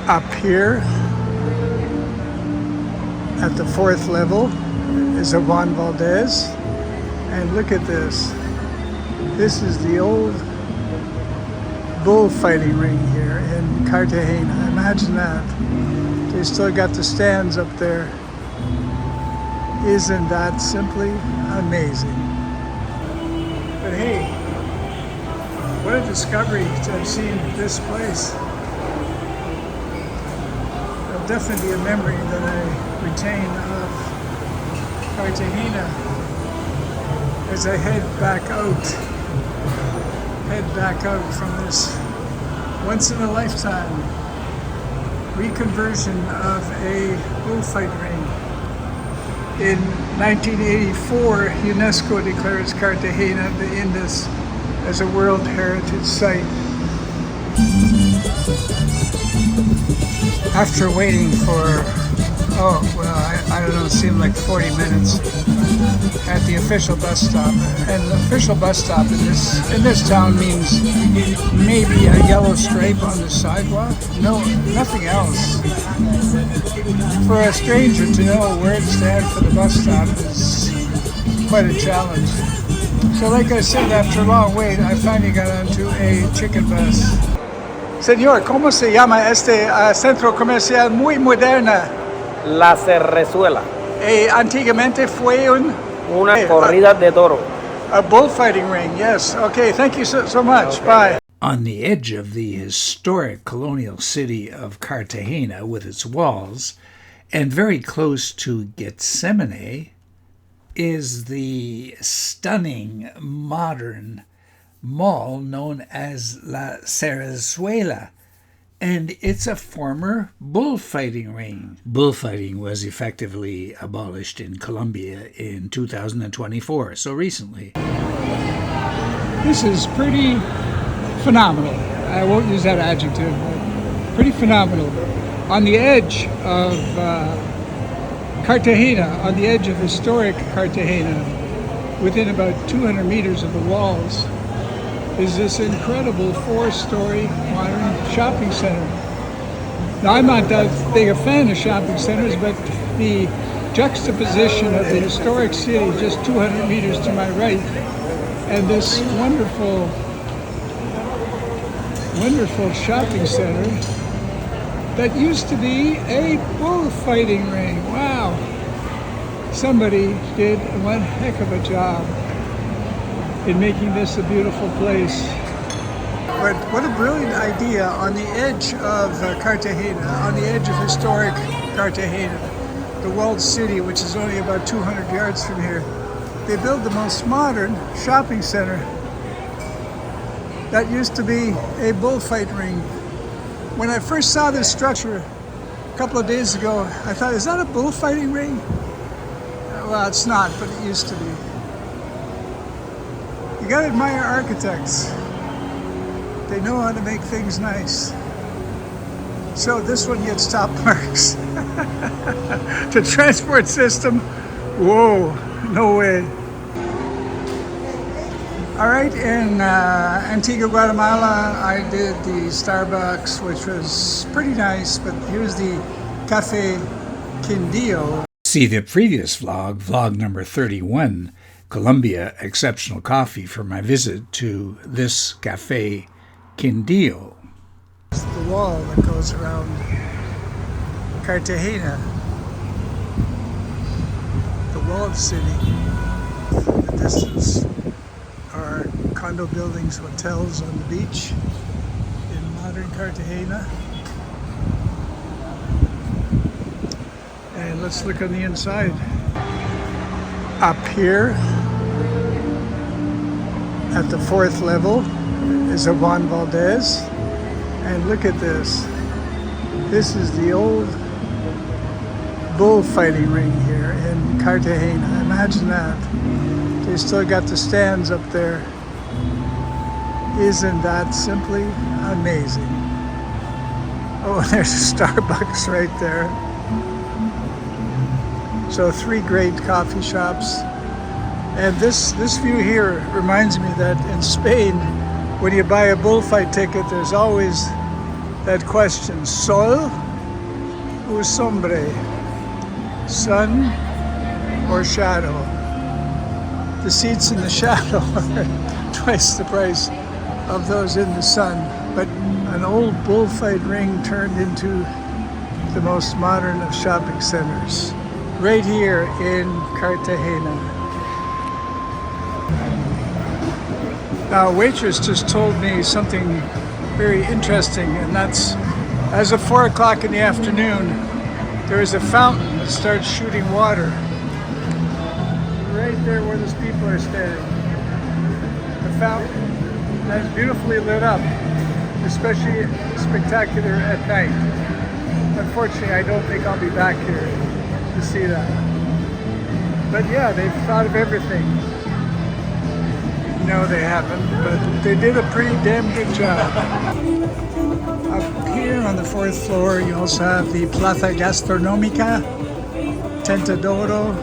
Up here at the fourth level is a Juan Valdez, and look at this. This is the old bullfighting ring here in Cartagena. Imagine that. They still got the stands up there. Isn't that simply amazing? But hey, what a discovery to have seen this place. It'll definitely be a memory that I retain of Cartagena as I head back out from this once-in-a-lifetime reconversion of a bullfight ring. In 1984, UNESCO declares Cartagena the Indus as a World Heritage Site. After waiting for, I don't know, it seemed like 40 minutes at the official bus stop. And the official bus stop in this town means maybe a yellow stripe on the sidewalk. No, nothing else. For a stranger to know where to stand for the bus stop is quite a challenge. So like I said, after a long wait, I finally got onto a chicken bus. Señor, ¿cómo se llama este centro comercial muy moderna? La Serrezuela. Antiguamente fue una corrida de toro. A bullfighting ring, yes. Okay, thank you so much. Okay. Bye. On the edge of the historic colonial city of Cartagena with its walls, and very close to Gethsemane, is the stunning modern mall known as La Serrezuela, and it's a former bullfighting ring. Bullfighting was effectively abolished in Colombia in 2024, so recently. This is pretty phenomenal. I won't use that adjective, but pretty phenomenal. On the edge of Cartagena, on the edge of historic Cartagena, within about 200 meters of the walls, is this incredible four-story modern shopping center. Now, I'm not that big a fan of shopping centers, but the juxtaposition of the historic city just 200 meters to my right and this wonderful shopping center that used to be a bullfighting ring. Wow. Somebody did one heck of a job in making this a beautiful place. But what a brilliant idea on the edge of Cartagena, on the edge of historic Cartagena, the walled city, which is only about 200 yards from here. They built the most modern shopping center that used to be a bullfight ring. When I first saw this structure a couple of days ago, I thought, is that a bullfighting ring? Well, it's not, but it used to be. You gotta admire architects. They know how to make things nice. So this one gets top marks. The transport system, whoa, no way. All right, in Antigua, Guatemala, I did the Starbucks, which was pretty nice, but here's the Cafe Quindío. See the previous vlog number 31, Colombia Exceptional Coffee, for my visit to this Cafe Quindío. It's the wall that goes around Cartagena, the walled city. In the distance are condo buildings, hotels on the beach in modern Cartagena. And let's look on the inside. Up here at the fourth level is a Juan Valdez. And look at this. This is the old bullfighting ring here in Cartagena. Imagine that. They still got the stands up there. Isn't that simply amazing? Oh, and there's a Starbucks right there. So 3 great coffee shops. And this view here reminds me that in Spain, when you buy a bullfight ticket, there's always that question, sol or sombre, sun or shadow. The seats in the shadow are twice the price of those in the sun, but an old bullfight ring turned into the most modern of shopping centers, right here in Cartagena. Now, a waitress just told me something very interesting, and that's as of 4 o'clock in the afternoon, there is a fountain that starts shooting water right there where those people are standing. The fountain is beautifully lit up, especially spectacular at night. Unfortunately, I don't think I'll be back here to see that. But yeah, they've thought of everything. No, they haven't, but they did a pretty damn good job. Up here on the 4th floor, you also have the Plaza Gastronomica, Tentadoro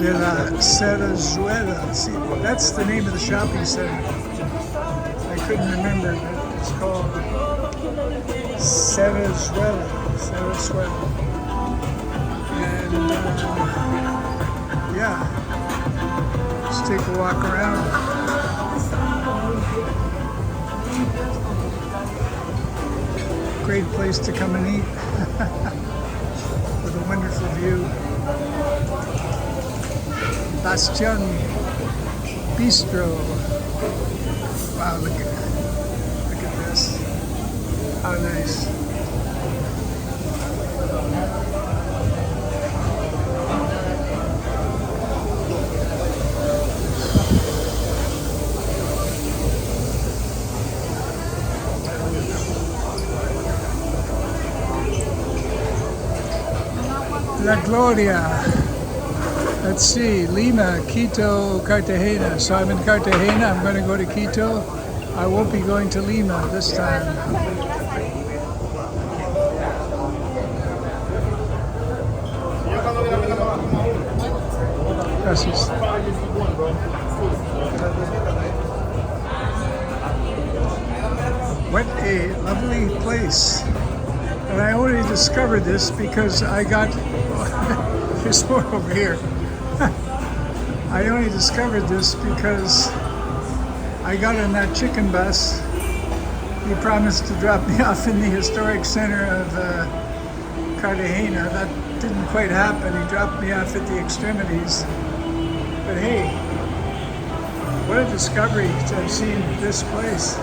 de la Serrezuela. See, that's the name of the shopping center. I couldn't remember, but it's called Serrezuela. And yeah, let's take a walk around. Great place to come and eat with a wonderful view. Bastion Bistro. Wow, look at this. How nice. La Gloria. Let's see, Lima, Quito, Cartagena. So I'm in Cartagena, I'm going to go to Quito. I won't be going to Lima this time. Gracias. What a lovely place. And I only discovered this because I got, there's more over here. I only discovered this because I got on that chicken bus. He promised to drop me off in the historic center of Cartagena. That didn't quite happen. He dropped me off at the extremities. But hey, what a discovery to have seen this place.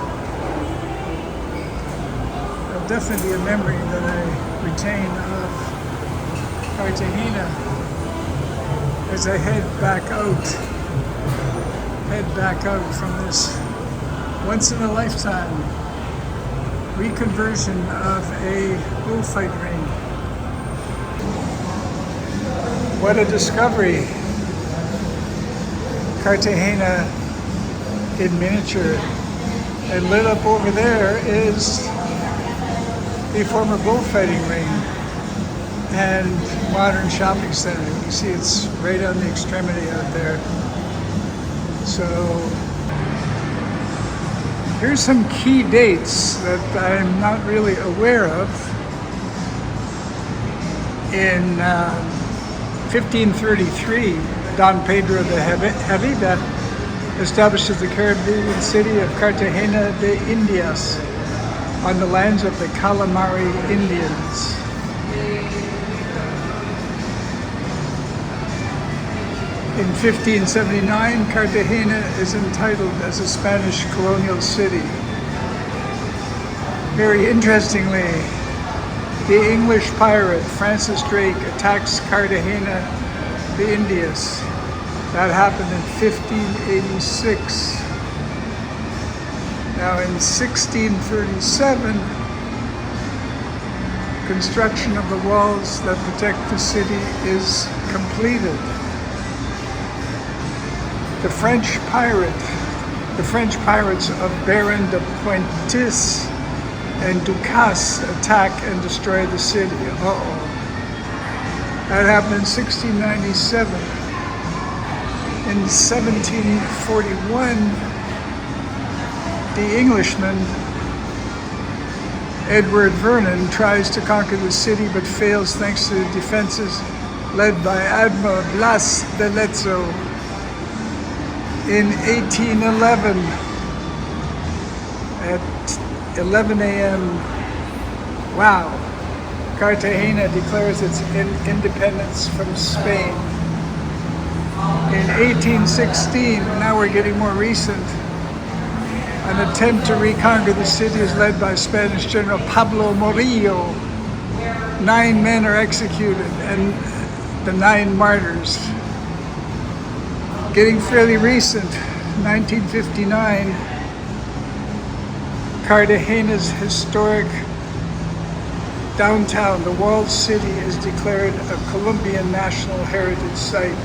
Definitely a memory that I retain of Cartagena as I head back out from this once in a lifetime reconversion of a bullfight ring. What a discovery. Cartagena in miniature, and lit up over there is the former bullfighting ring and modern shopping center. You see it's right on the extremity out there. So here's some key dates that I'm not really aware of. In 1533, Don Pedro the Heavy that establishes the Caribbean city of Cartagena de Indias on the lands of the Calamari Indians. In 1579, Cartagena is entitled as a Spanish colonial city. Very interestingly, the English pirate Francis Drake attacks Cartagena de Indias. That happened in 1586. Now in 1637, construction of the walls that protect the city is completed. The French pirates of Baron de Pointis and Ducasse attack and destroy the city. That happened in 1697. In 1741, the Englishmen Edward Vernon tries to conquer the city but fails thanks to the defenses led by Admiral Blas de Lezo. In 1811, at 11 a.m., wow, Cartagena declares its independence from Spain. In 1816, now we're getting more recent, an attempt to reconquer the city is led by Spanish General Pablo Morillo. 9 men are executed, and the 9 martyrs. Getting fairly recent, 1959, Cartagena's historic downtown, the walled city, is declared a Colombian National Heritage Site.